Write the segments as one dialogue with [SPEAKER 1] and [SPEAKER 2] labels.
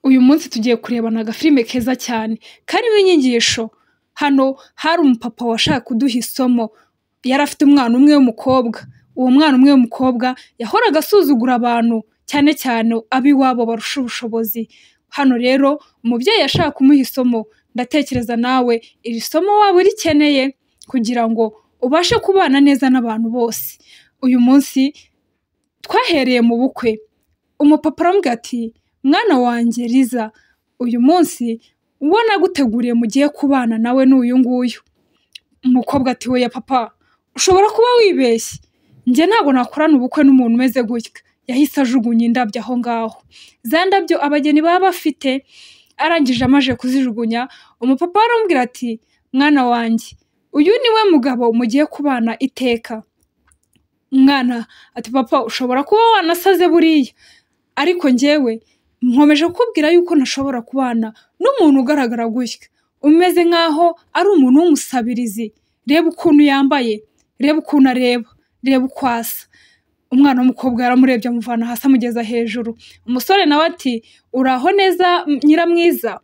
[SPEAKER 1] Uyu munsi tugiye kurebana agafilime keza cyane karimo inyigisho. Hano hari umupapa washaka kuduha isomo. Yari afite umwana umwe w'umukobwa. Uwo mwana umwe w'umukobwa yahoraga asuzugura abantu, cyane cyane ab'iwabo barusha ubushobozi. Hano rero umubyeyi yashaka kumuha isomo. Ndatekereza nawe iri somo waba urikeneye kugira ngo ubashe kubana neza n'abantu bose. Uyu munsi twahereye mu bukwe. Umupapa aramubwira ati mwana wanjye Liza, uyu munsi uwo naguteguriye mugiye kubana nawe ni uyu nguyu. Umukobwa ati oya papa, ushobora kuba wibeshye, njye ntabwo nakorana ubukwe n'umuntu umeze gutya. Yahise ajugunya indabyo aho ngaho, za ndabyo abageni baba bafite. Arangije amaje kuzijugunya, umupapa aramubwira ati mwana wanjye, uyu niwe mugabo mugiye kubana iteka. Umwana ati papa, ushobora kuba wanasaze buriya, ariko njyewe nkomeje kukubwira yuko ntashobora kubana n'umuntu ugaragara gutya, umeze nk'aho ari umuntu w'umusabirizi. Reba ukuntu yambaye, reba ukuntu areba, reba uko asa. Umwana w'umukobwa yaramurebye amuvana hasi amugeza hejuru. Umusore nawe ati uraho neza nyiramwiza.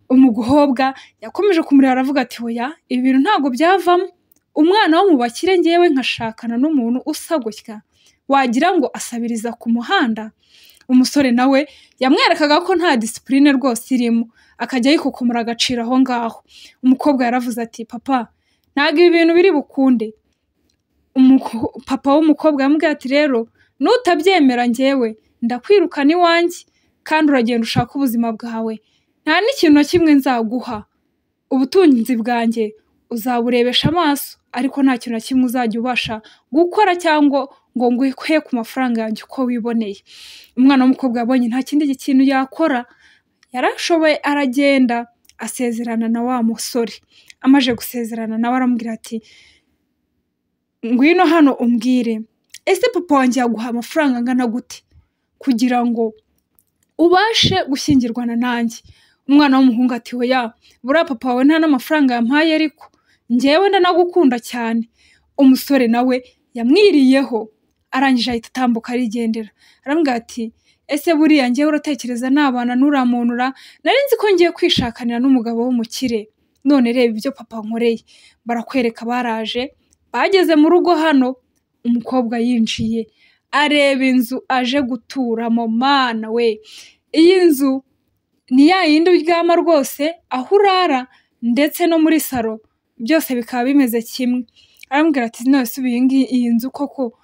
[SPEAKER 1] Umukobwa yakomeje kumureba aravuga ati oya, ibi bintu ntabwo byavamo. Umwana wo mu bakire njyewe nkashakana n'umuntu usa gutya, wagira ngo asabiriza ku muhanda. Umusore nawe yamwerekaga ko nta disipurine rwose irimo, akajya yikokomora agaciro aho ngaho. Umukobwa yaravuze ati papa, ntabwo ibi bintu biri bukunde. Papa w'umukobwa yamubwiye ati rero nutabyemera njyewe ndakwirukana iwanjye, kandi uragenda ushaka ubuzima bwawe, nta n'ikintu na kimwe nzaguha. Ubutunzi bwanjye uzaburebesha amaso, ariko nta kintu na kimwe uzajya ubasha gukora cyangwa ngo nguhe ku mafaranga yanjye uko wiboneye. Umwana w'umukobwa yabonye nta kindi kintu yakora, yarashoboye aragenda asezerana na wa musore. Amaje gusezerana nawe aramubwira ati ngwino hano umbwire, ese papa wanjye yaguha amafaranga angana gute kugira ngo ubashe gushyingirwana nanjye? Umwana w'umuhungu ati oya, buriya papa wawe nta n'amafaranga yampaye, ariko njyewe ndanagukunda cyane. Umusore nawe yamwiriyeho, arangije ahita atambuka arigendera. Aramubwira ati ese buriya njyewe uratekereza nabana n'uramunura? Nari nzi ko ngiye kwishakanira n'umugabo w'umukire, none reba ibyo papa nkoreye. Barakwereka baraje, bageze mu rugo hano. Umukobwa yinjiye areba inzu aje guturamo. Mana we, iyi nzu ni ya yindi uryama rwose, aho urara ndetse no muri salo byose bikaba bimeze kimwe. Aramubwira ati none se iyi nzu koko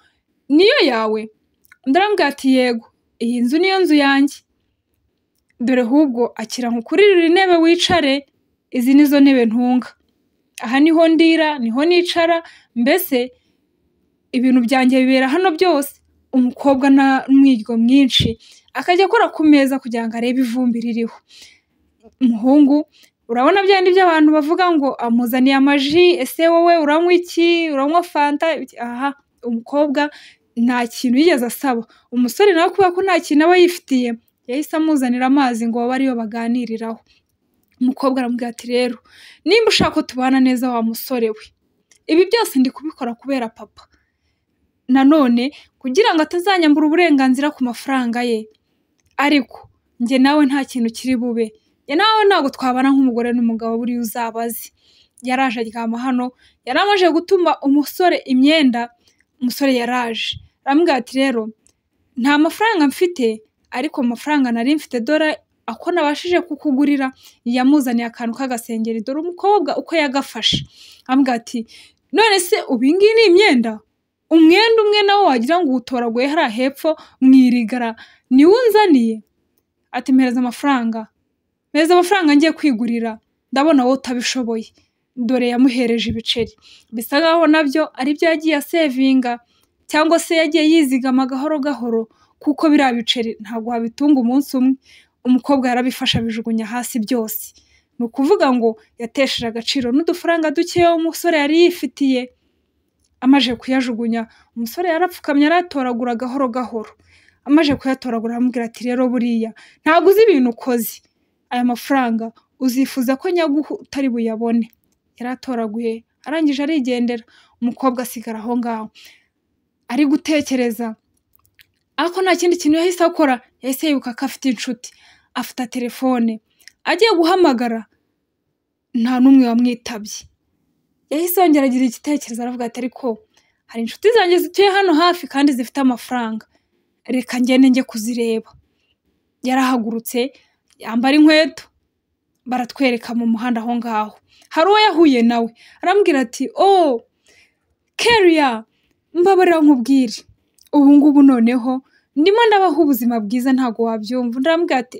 [SPEAKER 1] niyo yawe? Undi aramubwira ati yego, iyi nzu niyo nzu yanjye. Dore ahubwo akira nkukuririre intebe wicare, izi nizo ntebe ntunga. Aha niho ndira, niho nicara, mbese ibintu byanjye bibera hano byose. Umukobwa na mwiryo mwinshi akajya akora ku meza kugira ngo arebe ivumbi ririho. Umuhungu urabona byandi by'abantu bavuga ngo amuzaniye amaji, ese wowe uranywa iki? Uranywa fanta? Aha umukobwa nta kintu yigeze asaba. Umusore nawe kubera ko nta kintu aba yifitiye, yahise amuzanira amazi ngo babe ariyo baganiriraho. Umukobwa aramubwira ati rero nimba ushaka ko tubana neza wa musore we, ibi byose ndi kubikora kubera papa, nanone kugira ngo atazanyambura uburenganzira ku mafaranga ye. Ariko njye nawe nta kintu kiri bube, njye nawe ntabwo twabana nk'umugore n'umugabo, buriya uzabaze. Yaraje aryama hano, yari amaze gutuma umusore imyenda. Umusore yaraje aramubwira ati rero nta mafaranga mfite, ariko amafaranga nari mfite dore ako nabashije kukugurira. Yamuzaniye akantu k'agasengeri, dore umukobwa uko yagafashe. Aramubwira ati none se ubu iyi ngiyi ni imyenda? Umwenda umwe nawo wagira ngo uwutoraguye hariya hepfo mu irigara niwo unzaniye? Ati mpereza amafaranga, mpereza amafaranga ngiye kwigurira, ndabona wowe utabishoboye. Dore yamuhereje ibiceri, bisa nkaho nabyo ari byo yagiye asevinga, cyangwa se yagiye yizigama gahoro gahoro, kuko biriya biceri ntabwo wabitunga umunsi umwe. Umukobwa yarabifashe abijugunya hasi byose. Ni ukuvuga ngo yatesheje agaciro n'udufaranga dukeya umusore yari yifitiye. Amaje kuyajugunya, umusore yarapfukamye aratoragura gahoro gahoro. Amaje kuyatoragura aramubwira ati rero buriya ntabwo uzi ibintu ukoze, aya mafaranga uzifuza ko nyaguha utari buyabone. Yaratoraguye arangije arigendera. Umukobwa asigara aho ngaho ari gutekereza, ariko nta kindi kintu yahise akora. Yahise yibuka ko afite inshuti. afata telefone agiye guhamagara nta n'umwe wamwitabye. Yahise yongera agira igitekerezo aravuga ati ariko hari inshuti zanjye zituye hano hafi kandi zifite amafaranga, reka ngende njye kuzireba. Yarahagurutse yambara inkweto baratwereka mu muhanda aho ngaho. Hari uwo yahuye nawe arambwira ati Keria, mbabarira nkubwire, ubu ngubu noneho ndimo ndabaho ubuzima bwiza ntago wabyumva. Ndambwira ati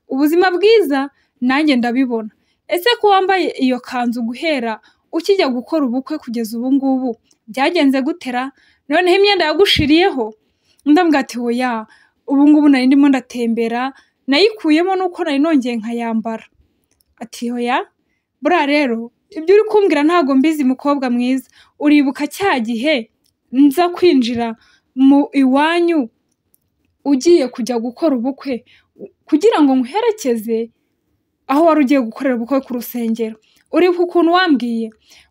[SPEAKER 1] ubuzima bwiza nanjye ndabibona. Ese ko wambaye iyo kanzu guhera ukijya gukora ubukwe kugeza ubu ngubu byagenze gutera? Noneho imyenda yagushiriyeho? Ndambwira ati oya, ubu ngubu nari ndimo ndatembera nayikuyemo nuko nari nongeye nkayambara. Ati oya, buriya rero ibyo uri kumbwira ntago mbizi mukobwa mwiza. Uribuka cya gihe nza kwinjira mu iwanyu ugiye kujya gukora ubukwe kugira ngo nkuherekeze aho wari ugiye gukorera ubukwe ku rusengero? Uribuka ukuntu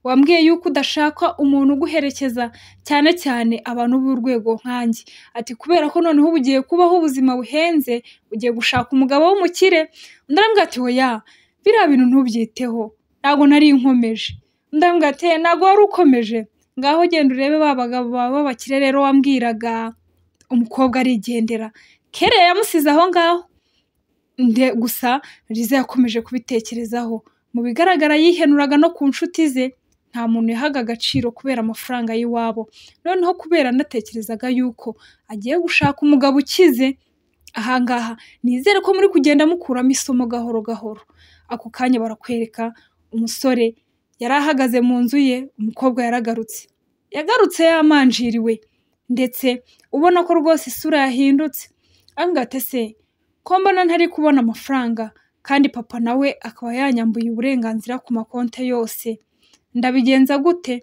[SPEAKER 1] wambwiye yuko udashaka umuntu uguherekeza, cyane cyane abantu b'urwego nkanjye. Ati kubera ko noneho ubu ugiye kubaho ubuzima buhenze, ugiye gushaka umugabo w'umukire. Ndambwira ati oya, biriya bintu ntubyiteho, ntabwo nari nkomeje. Ndambwira ati ntabwo wari ukomeje, ngaho genda urebe ba bagabo bawe b'abakire rero wambwiraga. Umukobwa arigendera. Keria yamusize aho ngaho. Gusa Liza yakomeje kubitekerezaho. Mu bigaragara yihenuraga no ku nshuti ze, nta muntu yahaga agaciro kubera amafaranga y'iwabo. Noneho kubera ndatekerezaga yuko agiye gushaka umugabo ukize, ahangaha nizere ko muri kugenda mukuramo isomo gahoro gahoro. Ako kanya barakwereka umusore yari ahagaze mu nzu ye, umukobwa yaragarutse. Yagarutse yamanjiriwe ndetse ubona ko rwose isura yahindutse. Ambwira ati se ko mbona ntari kubona amafaranga kandi papa nawe akaba yanyambuye uburenganzira ku makonte yose, ndabigenza gute?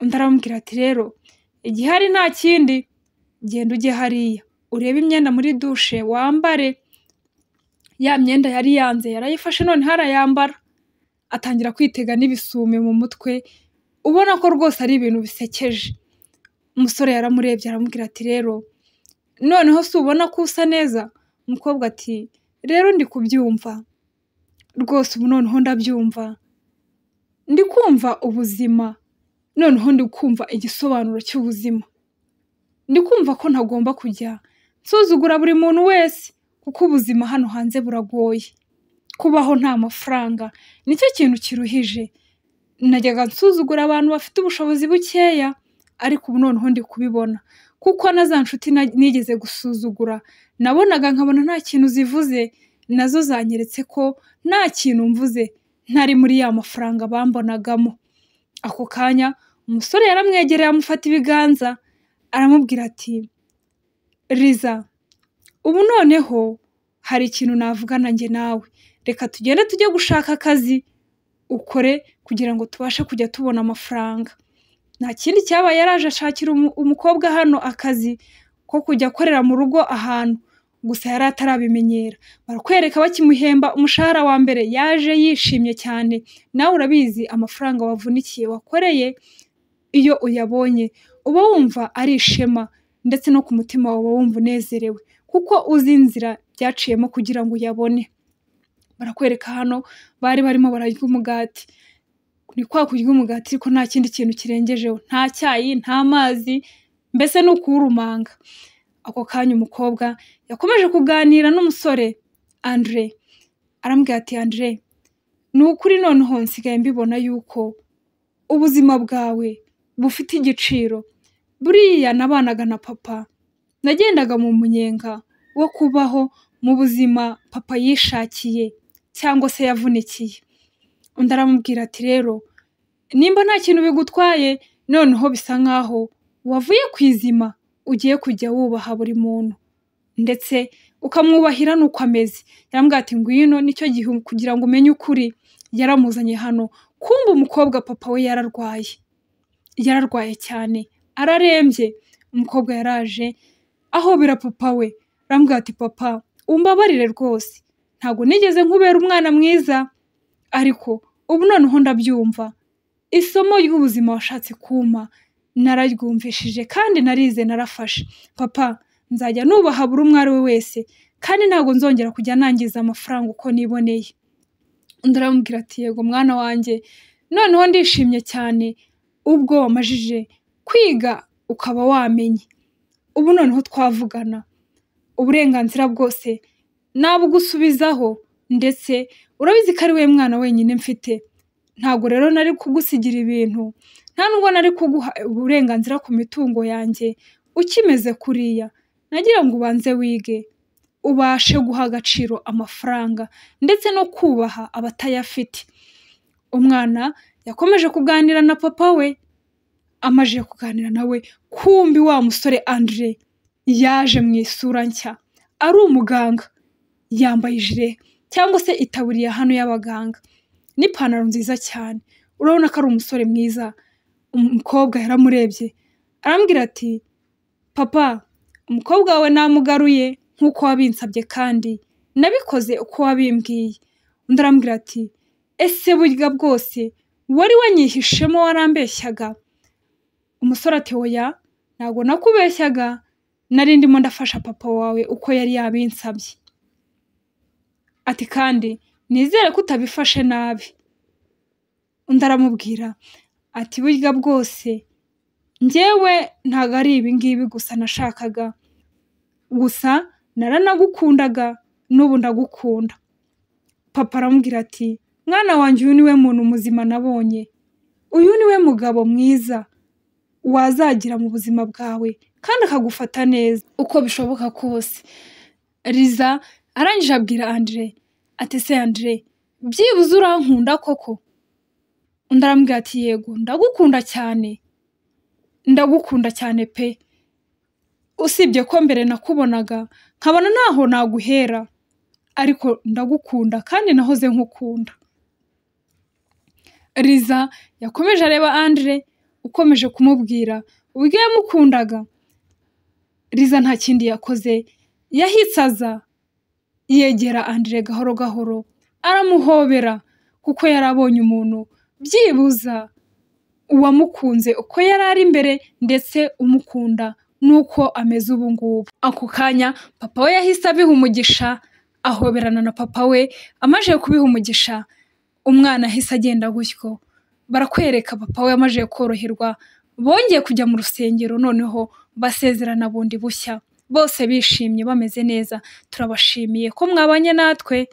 [SPEAKER 1] Undi aramubwira ati rero igihari nta kindi, genda ujye hariya urebe imyenda muri dushe wambare. Ya myenda yari yanze yarayifashe none harayambara. Atangira kwitega n'ibisume mu mutwe, ubona ko rwose ari ibintu bisekeje. Umusore yaramurebye aramubwira ati rero noneho si ubona ko usa neza? Umukobwa ati rero ndi kubyumva rwose, ubu noneho ndabyumva, ndi kumva ubuzima, noneho ndi kumva igisobanuro cy'ubuzima. Ndi kumva ko ntagomba kujya nsuzugura buri muntu wese, kuko ubuzima hano hanze buragoye. Kubaho nta mafaranga nicyo kintu kiruhije. Najyaga nsuzugura abantu bafite ubushobozi bukeya, ariko ubu noneho ndi kubibona, kuko na za nshuti nigeze gusuzugura nabonaga nkabona nta kintu zivuze, nazo zanyeretse ko nta kintu mvuze ntari muri ya mafaranga bambonagamo. Ako kanya umusore yaramwegereye amufata ibiganza aramubwira ati Liza, ubu noneho hari ikintu navugana njye nawe, reka tugende tujye gushaka akazi ukore kugira ngo tubashe kujya tubona amafaranga. Nta kindi cyabaye, yaraje ashakira umukobwa hano akazi ko kujya akorera mu rugo ahantu, gusa yari atarabimenyera. Barakwereka bakimuhemba umushahara wa mbere yaje yishimye cyane. Nawe urabizi amafaranga wavunikiye wakoreye iyo uyabonye uba wumva ari ishema, ndetse no ku mutima wawe wumva unezerewe, kuko uzi inzira byaciyemo kugira ngo uyabone. Barakwereka hano bari barimo bararya umugati. Ni kwa kurya umugati ariko nta kindi kintu kirengejeho, nta cyayi nta mazi, mbese ni ukuwurumanga. Ako kanya umukobwa yakomeje kuganira n'umusore Andre. Arambwira ati Andre, ni ukuri noneho nsigaye mbibona yuko ubuzima bwawe bufite igiciro. Buriya nabanaga na papa, nagendaga mu munyenga wo kubaho mu buzima papa yishakiye cyangwa se yavunikiye. Undi aramubwira ati rero nimba nta kintu bigutwaye, noneho bisa nkaho wavuye ku izima ugiye kujya wubaha buri muntu ndetse ukamwubahira nuko ameze. Yarambwira ati ngwino, nicyo gihe kugira ngo umenye ukuri. Yaramuzanye hano, kumva umukobwa papa we yararwaye cyane, ararembye. Umukobwa yaraje ahobera papa we, arambwira ati papa umbabarire rwose, ntabwo nigeze nkubera umwana mwiza, ariko ubu noneho ndabyumva. Isomo ry'ubuzima washatse kumpa nararyumvishije kandi narize narafashe. Papa nzajya nubaha buri umwe ari we wese, kandi ntabwo nzongera kujya nangiza amafaranga uko niboneye. Undi aramubwira ati yego mwana wanjye, noneho ndishimye cyane ubwo wamajije kwiga ukaba wamenye. Ubu noneho twavugana, uburenganzira bwose nabugusubizaho, ndetse urabizi ko ari we mwana wenyine mfite. Ntabwo rero nari kugusigira ibintu, nta nubwo nari kuguha uburenganzira ku mitungo yanjye ukimeze kuriya. Nagira ngo ubanze wige, ubashe guha agaciro amafaranga ndetse no kubaha abatayafite. Umwana yakomeje kuganira na papa we, amaze kuganira nawe kumbi wa musore Andre yaje mu isura nshya, ari umuganga, yambaye ijire cyangwa se itaburiya hano y'abaganga n'ipantaro nziza cyane. Urabona ko ari umusore mwiza. Umukobwa yaramurebye arambwira ati papa, umukobwa wawe namugaruye nk'uko wabinsabye kandi nabikoze uko wabimbwiye. Undi arambwira ati ese burya bwose wari wanyihishemo warambeshyaga? Umusore ati oya, ntabwo nakubeshyaga, nari ndimo ndafasha papa wawe uko yari yabinsabye. Ati kandi nizere ko utabifashe nabi. Undi aramubwira ati burya bwose njyewe ntabwo ari ibi ngibi gusa nashakaga, gusa naranagukundaga n'ubu ndagukunda. Papa aramubwira ati mwana wanjye, uyu niwe muntu muzima nabonye, uyu niwe mugabo mwiza wazagira mu buzima bwawe kandi akagufata neza uko bishoboka kose. Liza arangije abwira Andre ati se Andre, byibuze urankunda koko? Undi arambwira ati yego ndagukunda cyane, ndagukunda cyane pe, usibye ko mbere nakubonaga nkabona ntaho naguhera, ariko ndagukunda kandi nahoze nkukunda. Liza yakomeje areba Andre, ukomeje kumubwira uburyo yamukundaga. Liza nta kindi yakoze, yahise aza yegera Andre gahoro gahoro, aramuhobera kuko yari abonye umuntu byibuza uwamukunze uko yari ari imbere, ndetse umukunda nuko ameze ubu ngubu. Ako kanya papa we yahise abiha umugisha, ahoberana na papa we. Amaze kubiha umugisha, umwana ahise agenda gutyo. Barakwereka papa we amaze koroherwa, bongeye kujya mu rusengero, noneho basezerana bundi bushya, bose bishimye bameze neza. Turabashimiye ko mwabanye natwe.